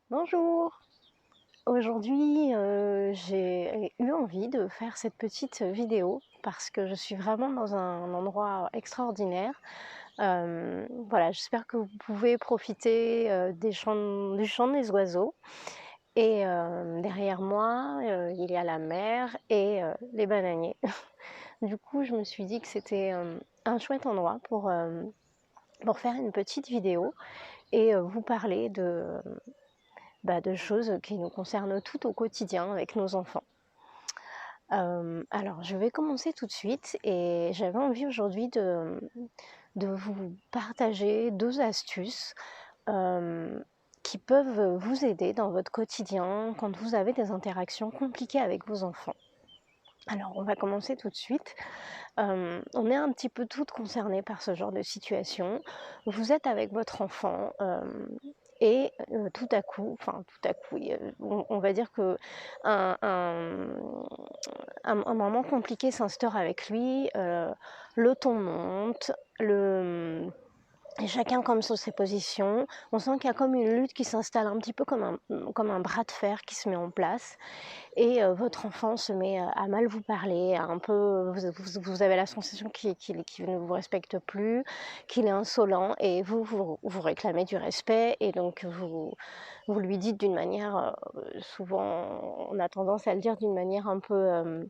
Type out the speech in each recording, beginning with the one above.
Bonjour! Aujourd'hui, j'ai eu envie de faire cette petite vidéo parce que je suis vraiment dans un endroit extraordinaire. Voilà, j'espère que vous pouvez profiter, du chant des oiseaux et derrière moi, il y a la mer et les bananiers. Du coup, je me suis dit que c'était, un chouette endroit pour faire une petite vidéo et vous parler de choses qui nous concernent toutes au quotidien avec nos enfants. Alors je vais commencer tout de suite et j'avais envie aujourd'hui de vous partager 2 astuces, hem, qui peuvent vous aider dans votre quotidien quand vous avez des interactions compliquées avec vos enfants. Alors on va commencer tout de suite. On est un petit peu toutes concernées par ce genre de situation. Vous êtes avec votre enfant, et tout à coup, on va dire qu'un un, un moment compliqué s'instaure avec lui, le ton monte, et chacun comme sur ses positions. On sent qu'il y a comme une lutte qui s'installe un petit peu comme un bras de fer qui se met en place et votre enfant se met à mal vous parler, à un peu vous avez la sensation qu'il ne vous respecte plus, qu'il est insolent et vous réclamez du respect et donc vous lui dites d'une manière, souvent on a tendance à le dire d'une manière un peu,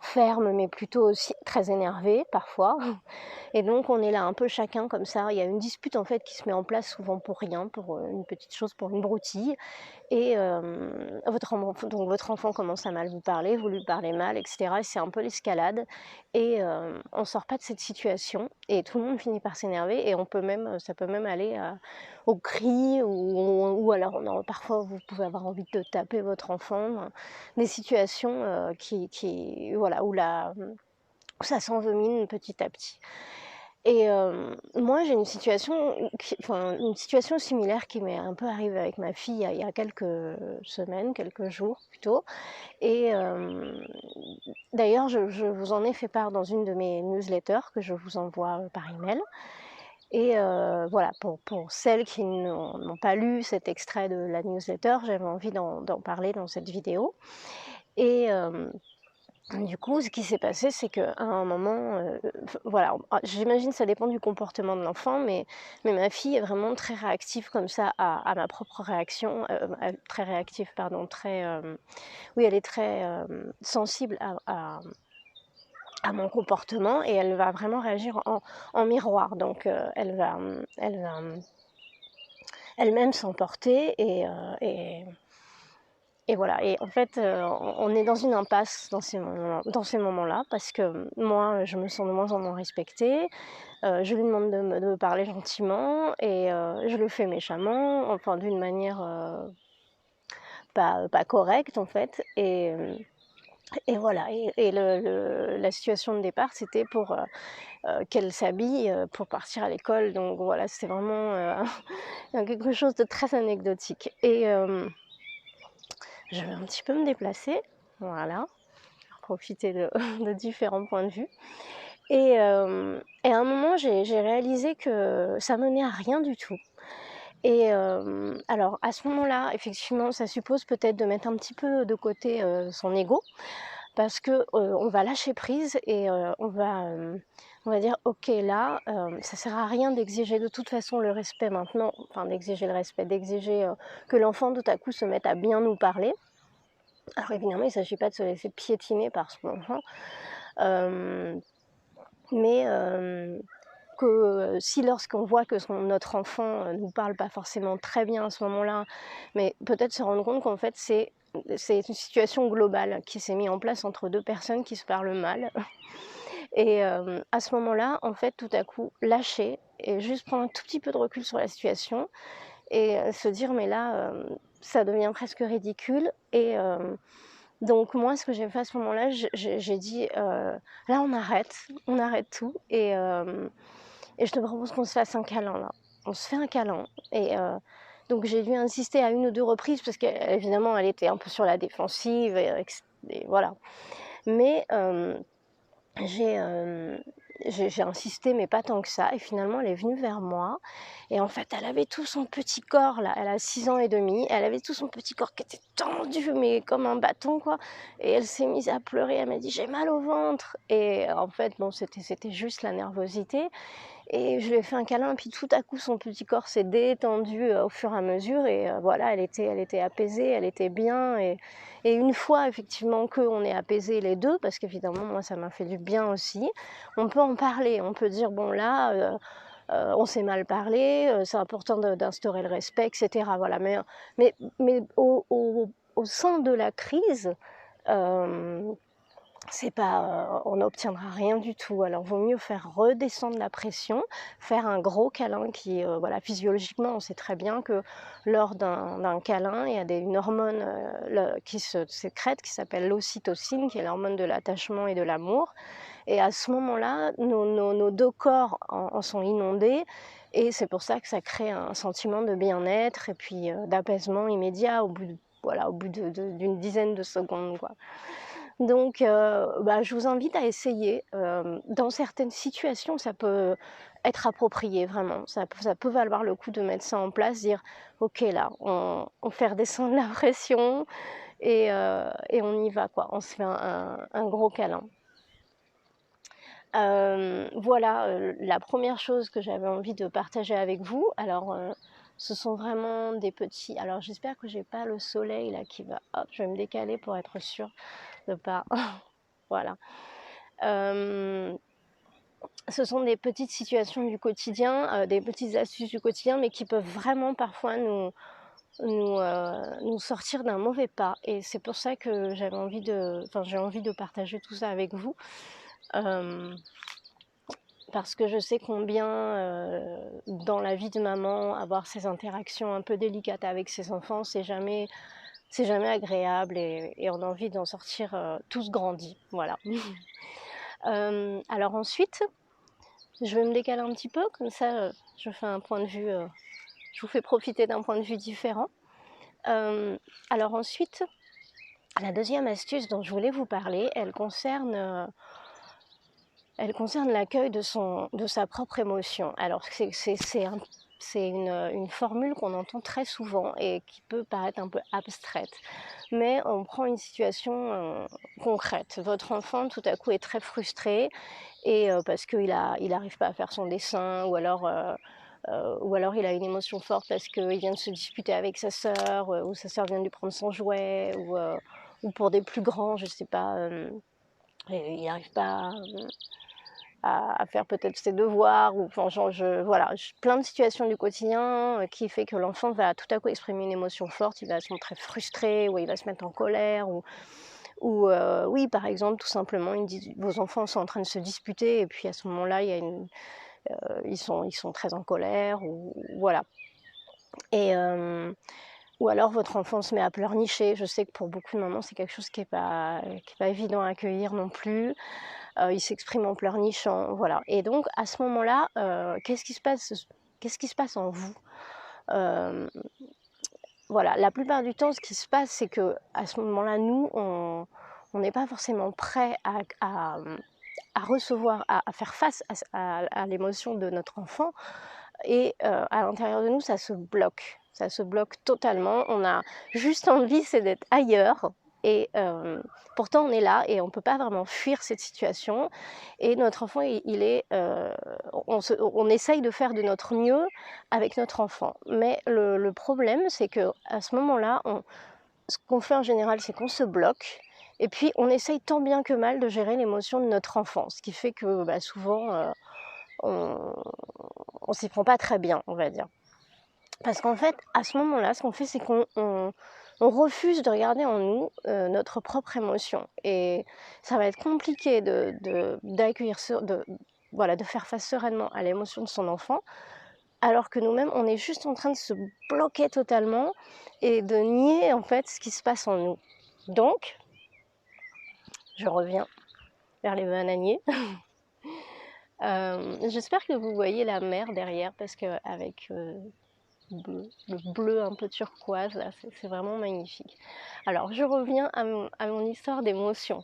ferme mais plutôt aussi très énervée parfois. Et donc on est là un peu chacun comme ça, il y a une dispute en fait qui se met en place souvent pour rien, pour, une petite chose, pour une broutille et votre enfant commence à mal vous parler, vous lui parlez mal et cetera et c'est un peu l'escalade et on sort pas de cette situation et tout le monde finit par s'énerver et on peut même, ça peut même aller aux cris ou alors parfois vous pouvez avoir envie de taper votre enfant, des situations, qui voilà où ça s'envenime petit à petit. Et moi, j'ai une situation similaire qui m'est un peu arrivée avec ma fille il y a quelques semaines, quelques jours plutôt et d'ailleurs je vous en ai fait part dans une de mes newsletters que je vous envoie, par email et voilà, pour celles qui n'ont pas lu cet extrait de la newsletter, j'avais envie d'en parler dans cette vidéo et du coup, ce qui s'est passé, c'est qu'à un moment, voilà, j'imagine ça dépend du comportement de l'enfant, mais ma fille est vraiment très réactive comme ça à ma propre réaction, très réactive pardon, oui, elle est très, sensible à mon comportement et elle va vraiment réagir en miroir. Donc elle-même s'emporter et voilà et en fait, on est dans une impasse dans ces moments-là parce que moi, je me sens de moins en moins respectée, je lui demande de me parler gentiment et je le fais méchamment, enfin d'une manière, pas correcte en fait et voilà et la situation de départ, c'était pour, qu'elle s'habille, pour partir à l'école donc voilà, c'était vraiment, quelque chose de très anecdotique et je vais un petit peu me déplacer, voilà, profiter de de différents points de vue et à un moment, j'ai réalisé que ça menait à rien du tout et alors à ce moment-là, effectivement, ça suppose peut-être de mettre un petit peu de côté, son ego parce que, on va lâcher prise et on va dire: «OK, là, ça sert à rien d'exiger de toute façon le respect maintenant», enfin d'exiger le respect, d'exiger, que l'enfant tout à coup se mette à bien nous parler. Alors évidemment, il ne s'agit pas de se laisser piétiner par son enfant, hem, mais que, si lorsqu'on voit que notre enfant, nous parle pas forcément très bien à ce moment-là, mais peut-être se rendre compte qu'en fait c'est une situation globale qui s'est mise en place entre 2 personnes qui se parlent mal et à ce moment-là, en fait, tout à coup, lâcher et juste prendre un tout petit peu de recul sur la situation et se dire: «Mais là, ça devient presque ridicule» et donc moi, ce que j'ai fait à ce moment-là, j'ai dit: «Là, on arrête tout et je te propose qu'on se fasse un câlin, là». On se fait un câlin et donc j'ai dû insister à une ou 2 reprises parce qu'évidemment, elle était un peu sur la défensive et voilà. Mais j'ai, j'ai insisté, mais pas tant que ça et finalement elle est venue vers moi et en fait, elle avait tout son petit corps là, elle a 6 ans et demi, elle avait tout son petit corps qui était tendu, mais comme un bâton quoi et elle s'est mise à pleurer, elle m'a dit: «J'ai mal au ventre» et en fait, bon, c'était juste la nervosité et je lui ai fait un câlin, puis tout à coup, son petit corps s'est détendu, au fur et à mesure et voilà, elle était apaisée, elle était bien et une fois effectivement qu'on est apaisés les 2, parce qu'évidemment moi ça m'a fait du bien aussi, on peut en parler. On peut dire: «Bon là, on s'est mal parlé, c'est important d'instaurer le respect» et cetera, voilà. Mais au sein de la crise, hem c'est pas, on n'obtiendra rien du tout. Alors vaut mieux faire redescendre la pression, faire un gros câlin qui, voilà, physiologiquement, on sait très bien que lors d'un câlin, il y a une hormone, qui se sécrète qui s'appelle l'ocytocine, qui est l'hormone de l'attachement et de l'amour et à ce moment-là, nos 2 corps en sont inondés et c'est pour ça que ça crée un sentiment de bien-être et puis, d'apaisement immédiat au bout d'une dizaine de secondes, quoi. Donc bah, je vous invite à essayer, dans certaines situations, ça peut être approprié vraiment. Ça peut valoir le coup de mettre ça en place, dire: «OK là, on fait redescendre la pression et on y va quoi». On se fait un gros câlin. Voilà, la première chose que j'avais envie de partager avec vous. Alors, ce sont vraiment des petits alors j'espère que j'ai pas le soleil là qui va hop, je vais me décaler pour être sûre de pas voilà. Hem, Ce sont des petites situations du quotidien, des petites astuces du quotidien, mais qui peuvent vraiment parfois nous sortir d'un mauvais pas et c'est pour ça que j'ai envie de partager tout ça avec vous. Hem, Parce que je sais combien, dans la vie de maman, avoir ces interactions un peu délicates avec ses enfants, c'est jamais agréable et on a envie d'en sortir, tous grandis, voilà. Alors ensuite, je vais me décaler un petit peu, comme ça, je fais un point de vue, je vous fais profiter d'un point de vue différent. Alors ensuite, la deuxième astuce dont je voulais vous parler, elle concerne l'accueil de sa propre émotion. Alors c'est une formule qu'on entend très souvent et qui peut paraître un peu abstraite, mais on prend une situation, concrète. Votre enfant tout à coup est très frustré et parce il n'arrive pas à faire son dessin ou alors il a une émotion forte parce qu'il vient de se disputer avec sa sœur, ou sa sœur vient de lui prendre son jouet ou pour des plus grands, je sais pas, et il n'arrive pas, à faire peut-être ses devoirs ou enfin genre voilà, plein de situations du quotidien, qui fait que l'enfant va tout à coup exprimer une émotion forte. Il va se montrer frustré ou il va se mettre en colère ou oui, par exemple, tout simplement, ils me disent: «Vos enfants sont en train de se disputer» et puis à ce moment-là, il y a ils sont très en colère ou voilà et ou alors votre enfant se met à pleurnicher. Je sais que pour beaucoup de mamans, c'est quelque chose qui est pas évident à accueillir non plus. Il s'exprime en pleurnichant, voilà et donc à ce moment-là, qu'est-ce qui se passe en vous? Hem, voilà, la plupart du temps, ce qui se passe, c'est qu'à ce moment-là, nous, on n'est pas forcément prêts à recevoir, à faire face à l'émotion de notre enfant et à l'intérieur de nous, ça se bloque. Ça se bloque totalement. On a juste envie, c'est d'être ailleurs et pourtant on est là et on ne peut pas vraiment fuir cette situation et notre enfant il est, on essaye de faire de notre mieux avec notre enfant. Mais le problème, c'est qu'à ce moment-là, ce qu'on fait en général, c'est qu'on se bloque et puis on essaye tant bien que mal de gérer l'émotion de notre enfant. Ce qui fait que, bah, souvent, on on s'y prend pas très bien, on va dire. Parce qu'en fait, à ce moment-là, ce qu'on fait, c'est qu'on refuse de regarder en nous, notre propre émotion et ça va être compliqué d'accueillir voilà, de faire face sereinement à l'émotion de son enfant, alors que nous-mêmes, on est juste en train de se bloquer totalement et de nier, en fait, ce qui se passe en nous. Donc, je reviens vers les bananiers. J'espère que vous voyez la mer derrière parce qu'avec, le bleu un peu turquoise là, c'est vraiment magnifique. Alors je reviens à mon histoire d'émotion.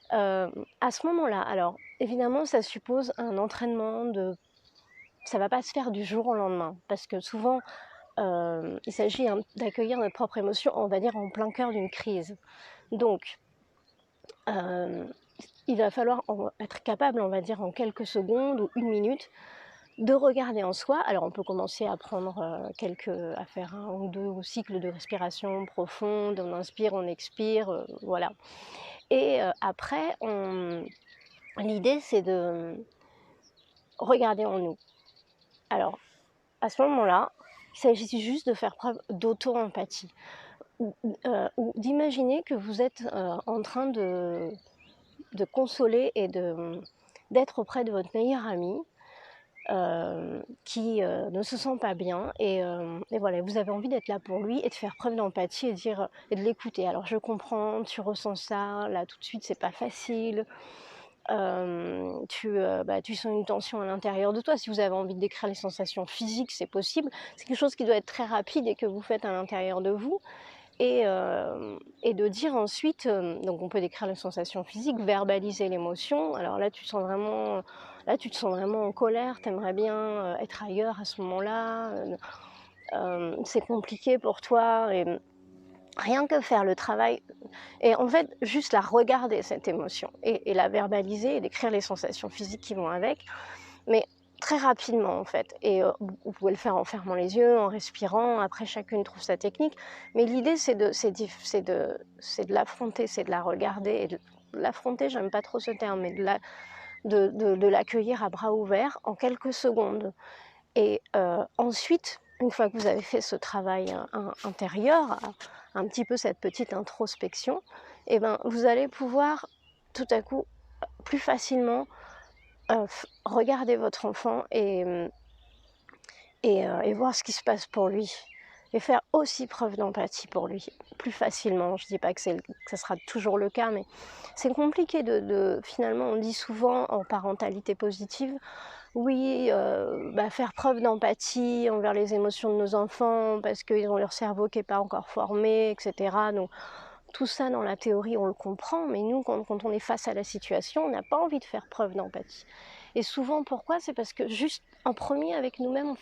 À ce moment-là, alors évidemment, ça suppose un entraînement ça va pas se faire du jour au lendemain parce que souvent, il s'agit, d'accueillir notre propre émotion, on va dire, en plein cœur d'une crise. Donc, hem, il va falloir être capable, on va dire, en quelques secondes ou 1 minute, de regarder en soi. Alors on peut commencer à prendre, à faire 1 ou 2 cycles de respiration profonde, on inspire, on expire, voilà. Et après l'idée c'est de regarder en nous. Alors à ce moment-là, il s'agit juste de faire preuve d'auto-empathie ou d'imaginer que vous êtes, en train de consoler et d'être auprès de votre meilleur ami, qui, ne se sent pas bien et voilà, vous avez envie d'être là pour lui et de faire preuve d'empathie et dire et de l'écouter. Alors je comprends, tu ressens ça, là tout de suite c'est pas facile, tu sens une tension à l'intérieur de toi. Si vous avez envie de décrire les sensations physiques, c'est possible. C'est quelque chose qui doit être très rapide et que vous faites à l'intérieur de vous et de dire ensuite, donc on peut décrire les sensations physiques, verbaliser l'émotion. Alors là tu te sens vraiment en colère, tu aimerais bien, être ailleurs à ce moment-là, c'est compliqué pour toi et rien que faire le travail et en fait, juste la regarder cette émotion et la verbaliser et décrire les sensations physiques qui vont avec, mais très rapidement en fait et vous pouvez le faire en fermant les yeux, en respirant, après chacune trouve sa technique, mais l'idée c'est de l'affronter, c'est de la regarder et de l'affronter, j'aime pas trop ce terme, mais de l'accueillir à bras ouverts en quelques secondes et ensuite, une fois que vous avez fait ce travail intérieur, un petit peu cette petite introspection et ben, vous allez pouvoir tout à coup, plus facilement, regarder votre enfant et voir ce qui se passe pour lui et faire aussi preuve d'empathie pour lui, plus facilement. Je dis pas que ça sera toujours le cas, mais c'est compliqué finalement, on dit souvent en parentalité positive: «Oui, faire preuve d'empathie envers les émotions de nos enfants parce qu'ils ont leur cerveau qui est pas encore formé» et cetera. Donc tout ça dans la théorie, on le comprend, mais nous, quand on est face à la situation, on n'a pas envie de faire preuve d'empathie et souvent pourquoi? C'est parce que juste en premier avec nous-mêmes, on fait